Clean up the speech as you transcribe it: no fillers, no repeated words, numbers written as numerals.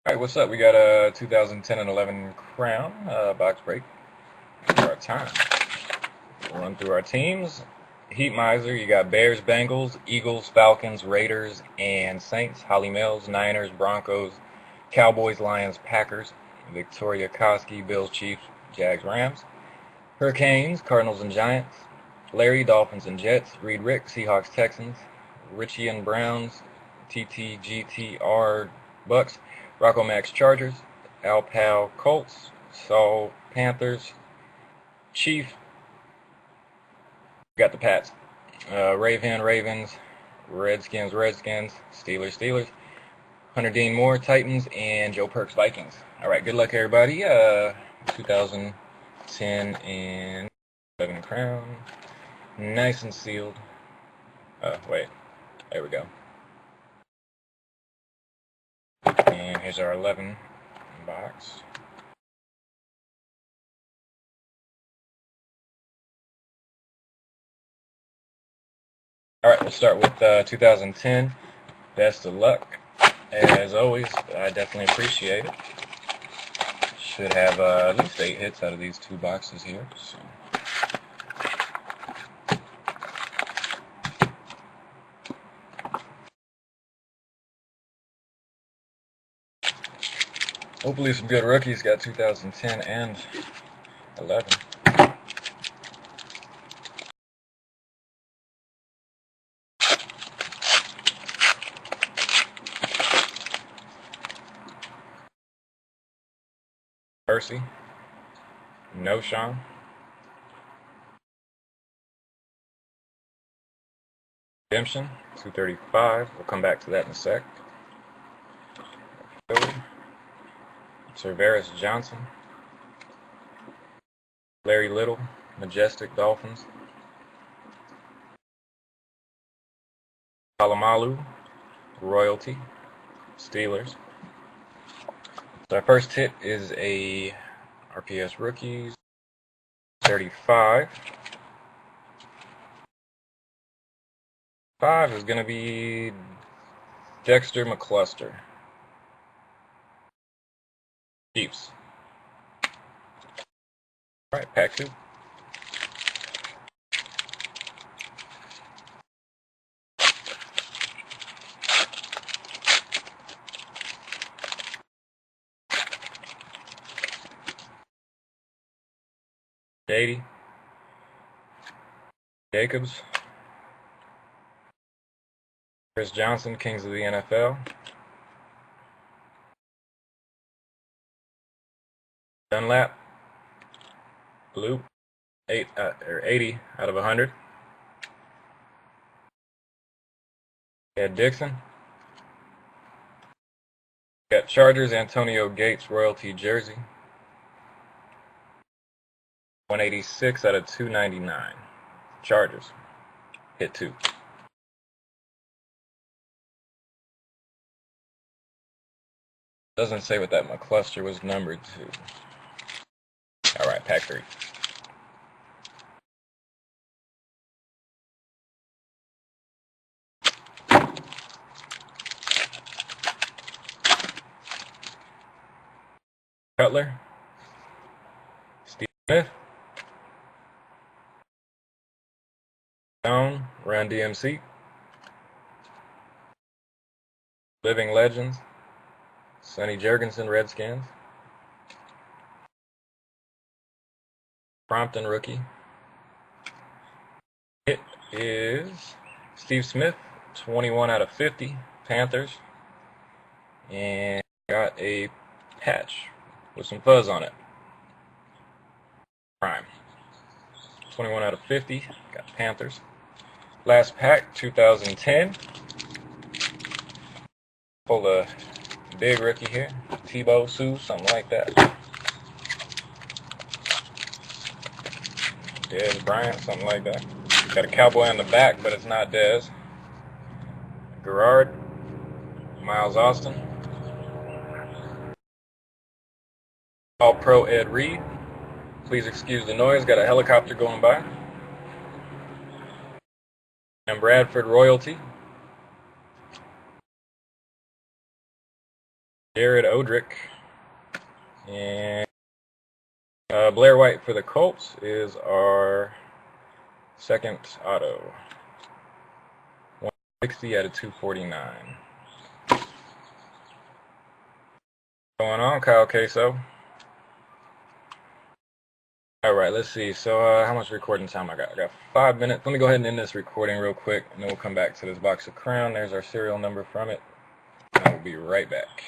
Alright, what's up? We got a 2010 and 11 Crown box break for our time. We'll run through our teams. Heat Miser, you got Bears, Bengals, Eagles, Falcons, Raiders, and Saints. Holly Mills, Niners, Broncos, Cowboys, Lions, Packers. Victoria Koski, Bills, Chiefs, Jags, Rams. Hurricanes, Cardinals, and Giants. Larry, Dolphins, and Jets. Reed Rick, Seahawks, Texans. Richie and Browns, TTGTR, Bucks. Rocco Max, Chargers. Al Pal, Colts. Saul, Panthers. Chief, got the Pats. Raven, Ravens. Redskins, Steelers, Hunter Dean Moore, Titans, and Joe Perks, Vikings. All right, good luck, everybody. 2010 and 11 Crown. Nice and sealed. Wait, there we go. And here's our 11 box. All right, we'll start with 2010. Best of luck. As always, I definitely appreciate it. Should have at least 8 hits out of these 2 boxes here. So. Hopefully some good rookies. Got 2010 and 11. Percy. No Sean. Redemption. 235. We'll come back to that in a sec. Cerveris Johnson. Larry Little. Majestic Dolphins. Palomalu. Royalty. Steelers. So our first hit is a RPS Rookies 35. 5 is going to be Dexter McCluster. Chiefs. Alright, pack 2. Shady. Jacobs. Chris Johnson, Kings of the NFL. Dunlap. Blue. 80 out of 100. Ed Dixon. Got Chargers, Antonio Gates, Royalty Jersey. 186 out of 299. Chargers. Hit 2. Doesn't say what that McCluster was numbered to. Alright, pack 3. Cutler. Steve Smith. Stone, Run DMC. Living Legends. Sonny Jurgensen, Redskins. Prompton rookie. It is Steve Smith, 21 out of 50, Panthers. And got a patch with some fuzz on it. Prime. 21 out of 50, got Panthers. Last pack, 2010. Pull a big rookie here. Tebow, Sue, something like that. Dez Bryant, something like that. Got a cowboy on the back, but it's not Dez. Gerard, Miles Austin. All-Pro Ed Reed. Please excuse the noise, got a helicopter going by. And Bradford Royalty. Jared Odrick. And Blair White for the Colts is our second auto. 160 out of 249. Going on, Kyle Queso. Alright, let's see. So, how much recording time I got? I got 5 minutes. Let me go ahead and end this recording real quick, and then we'll come back to this box of Crown. There's our serial number from it. And I will be right back.